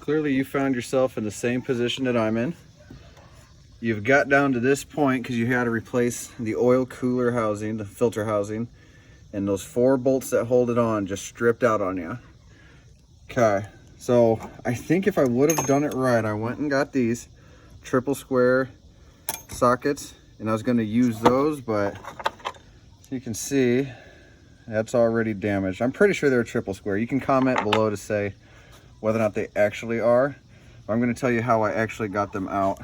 Clearly you found yourself in the same position that I'm in. You've got down to this point because you had to replace the oil cooler housing, the filter housing, and those 4 bolts that hold it on just stripped out on you. Okay, so I think if I would have done it right, I went and got these triple square sockets, and I was going to use those, but you can see that's already damaged. I'm pretty sure they're triple square. You can comment below to say whether or not they actually are. I'm going to tell you how I actually got them out.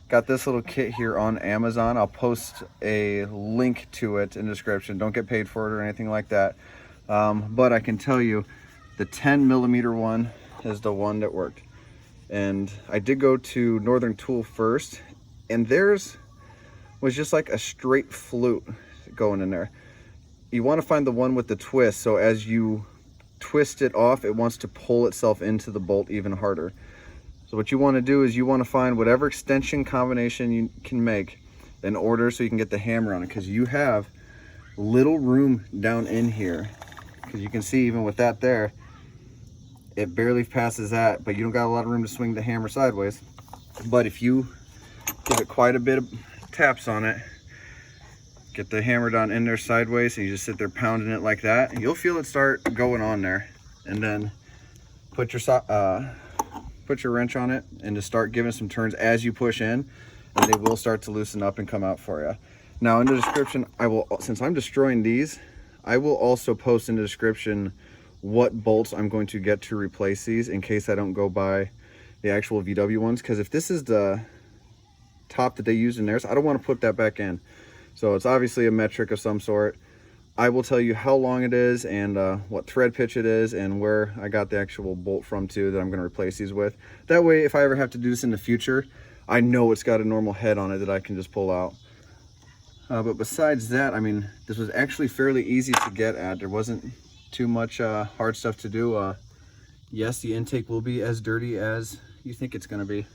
Got this little kit here on Amazon. I'll post a link to it in the description. Don't get paid for it or anything like that. But I can tell you the 10mm one is the one that worked. And I did go to Northern Tool first, and theirs was just like a straight flute going in there. You want to find the one with the twist, so as you twist it off, it wants to pull itself into the bolt even harder. So what you want to do is you want to find whatever extension combination you can make in order so you can get the hammer on it, because you have little room down in here. Because you can see even with that there, it barely passes that, but you don't got a lot of room to swing the hammer sideways. But if you give it quite a bit of taps on it, get the hammer down in there sideways, and you just sit there pounding it like that, and you'll feel it start going on there. And then put your wrench on it and just start giving some turns as you push in, and they will start to loosen up and come out for you. Now in the description, I will, since I'm destroying these, I will also post in the description what bolts I'm going to get to replace these in case I don't go buy the actual VW ones, because if this is the top that they use in theirs, I don't want to put that back in. So it's obviously a metric of some sort. I will tell you how long it is and what thread pitch it is and where I got the actual bolt from too that I'm going to replace these with. That way, if I ever have to do this in the future, I know it's got a normal head on it that I can just pull out. But besides that, I mean, this was actually fairly easy to get at. There wasn't too much hard stuff to do. Yes, the intake will be as dirty as you think it's going to be.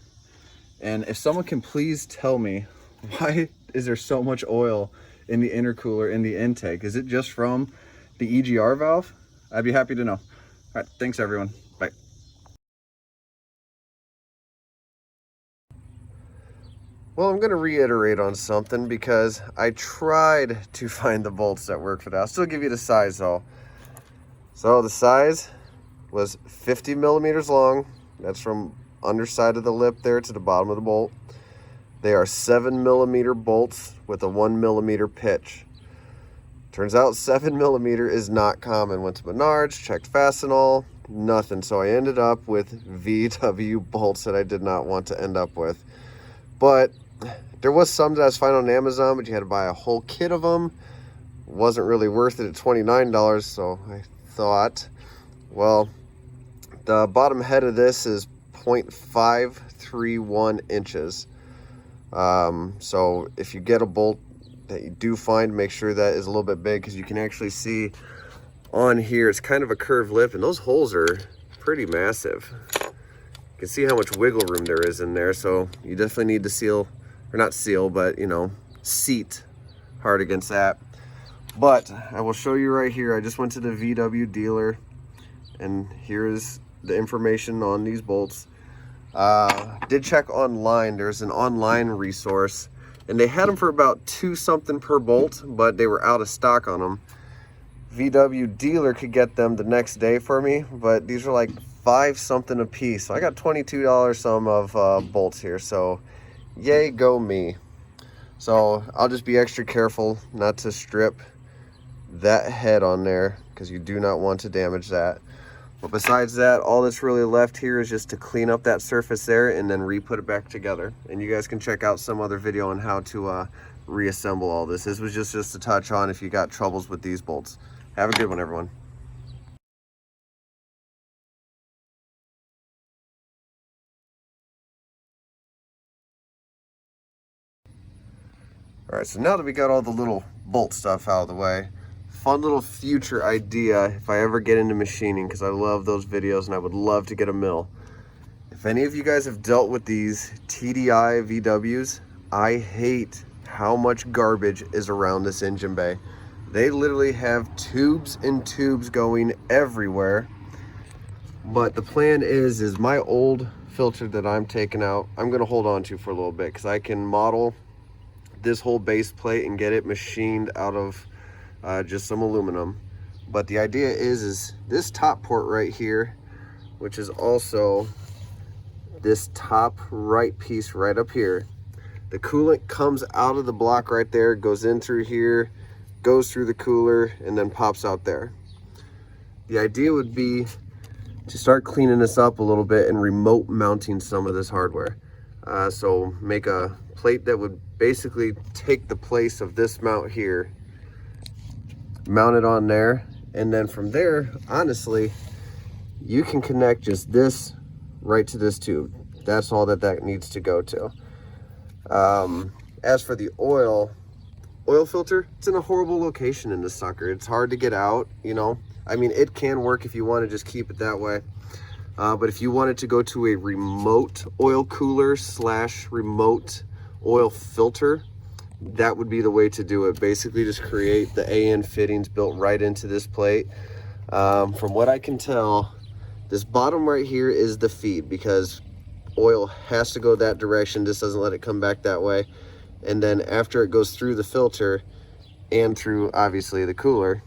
And if someone can please tell me, why is there so much oil in the intercooler in the intake? Is it just from the EGR valve? I'd be happy to know. All right, thanks everyone. Bye. Well, I'm going to reiterate on something because I tried to find the bolts that work for that. I'll still give you the size though. So the size was 50mm long. That's from underside of the lip there to the bottom of the bolt. They are 7mm bolts with a 1mm pitch. Turns out 7mm is not common. Went to Menards, checked Fastenal, nothing. So I ended up with VW bolts that I did not want to end up with. But there was some that I was finding on Amazon, but you had to buy a whole kit of them. Wasn't really worth it at $29, so I thought, well, the bottom head of this is 0.531 inches. So if you get a bolt that you do find, make sure that is a little bit big, because you can actually see on here it's kind of a curved lip, and those holes are pretty massive. You can see how much wiggle room there is in there, so you definitely need to seal, or not seal, but you know, seat hard against that. But I will show you right here. I just went to the VW dealer, and here's the information on these bolts. Did check online. There's an online resource, and they had them for about $2 something per bolt, but they were out of stock on them. VW dealer could get them the next day for me, but these are like $5 something a piece. So I got $22 some of bolts here, so yay go me. So I'll just be extra careful not to strip that head on there, because you do not want to damage that. But besides that, all that's really left here is just to clean up that surface there and then re-put it back together. And you guys can check out some other video on how to reassemble all this. This was just a touch on if you got troubles with these bolts. Have a good one, everyone. All right, so now that we got all the little bolt stuff out of the way, fun little future idea if I ever get into machining, because I love those videos and I would love to get a mill. If any of you guys have dealt with these TDI VWs, I hate how much garbage is around this engine bay. They literally have tubes and tubes going everywhere. But the plan is my old filter that I'm taking out, I'm gonna hold on to for a little bit, because I can model this whole base plate and get it machined out of just some aluminum. But the idea is this top port right here, which is also this top right piece right up here, the coolant comes out of the block right there, goes in through here, goes through the cooler, and then pops out there. The idea would be to start cleaning this up a little bit and remote mounting some of this hardware. So make a plate that would basically take the place of this mount here, mount it on there, and then from there, honestly, you can connect just this right to this tube. That's all that needs to go to. As for the oil filter, it's in a horrible location in this sucker. It's hard to get out, you know. I mean, it can work if you want to just keep it that way. But if you wanted to go to a remote oil cooler / remote oil filter, that would be the way to do it. Basically just create the AN fittings built right into this plate. From what I can tell, this bottom right here is the feed, because oil has to go that direction. This doesn't let it come back that way. And then after it goes through the filter and through obviously the cooler,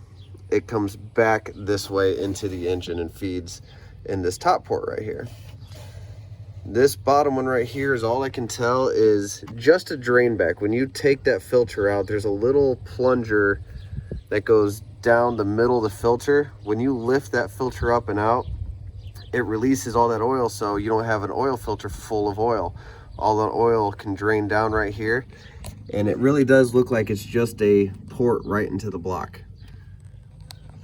it comes back this way into the engine and feeds in this top port right here. This bottom one right here is, all I can tell, is just a drain back. When you take that filter out, there's a little plunger that goes down the middle of the filter. When you lift that filter up and out, it releases all that oil, so you don't have an oil filter full of oil. All the oil can drain down right here, and it really does look like it's just a port right into the block.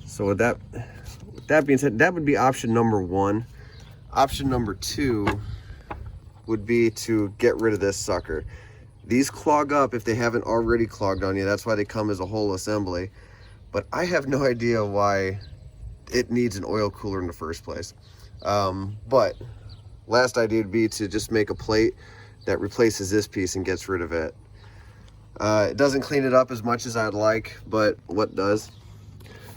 So with that being said, that would be option number one. Option number two would be to get rid of this sucker. These clog up if they haven't already clogged on you. That's why they come as a whole assembly. But I have no idea why it needs an oil cooler in the first place. But last idea would be to just make a plate that replaces this piece and gets rid of it. It doesn't clean it up as much as I'd like, but what does?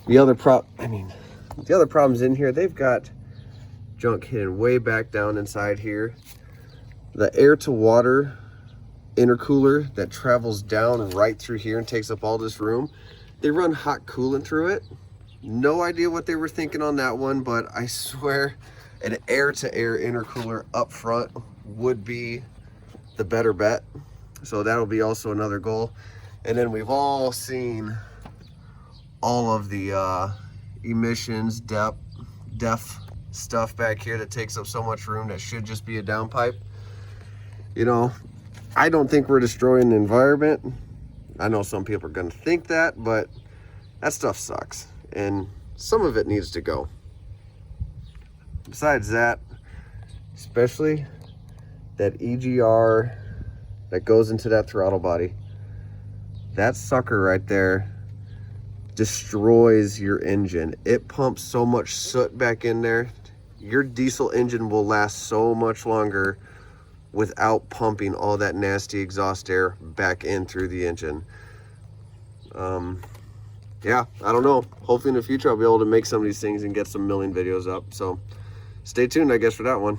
The other problems in here, they've got junk hidden way back down inside here. The air to water intercooler that travels down right through here and takes up all this room, they run hot coolant through it. No idea what they were thinking on that one, but I swear an air to air intercooler up front would be the better bet. So that'll be also another goal. And then we've all seen all of the emissions, DEF stuff back here that takes up so much room that should just be a downpipe. You know, I don't think we're destroying the environment. I know some people are gonna think that, but that stuff sucks, and some of it needs to go. Besides that, especially that EGR that goes into that throttle body, that sucker right there destroys your engine. It pumps so much soot back in there. Your diesel engine will last so much longer without pumping all that nasty exhaust air back in through the engine. Yeah, I don't know. Hopefully in the future I'll be able to make some of these things and get some milling videos up. So stay tuned, I guess, for that one.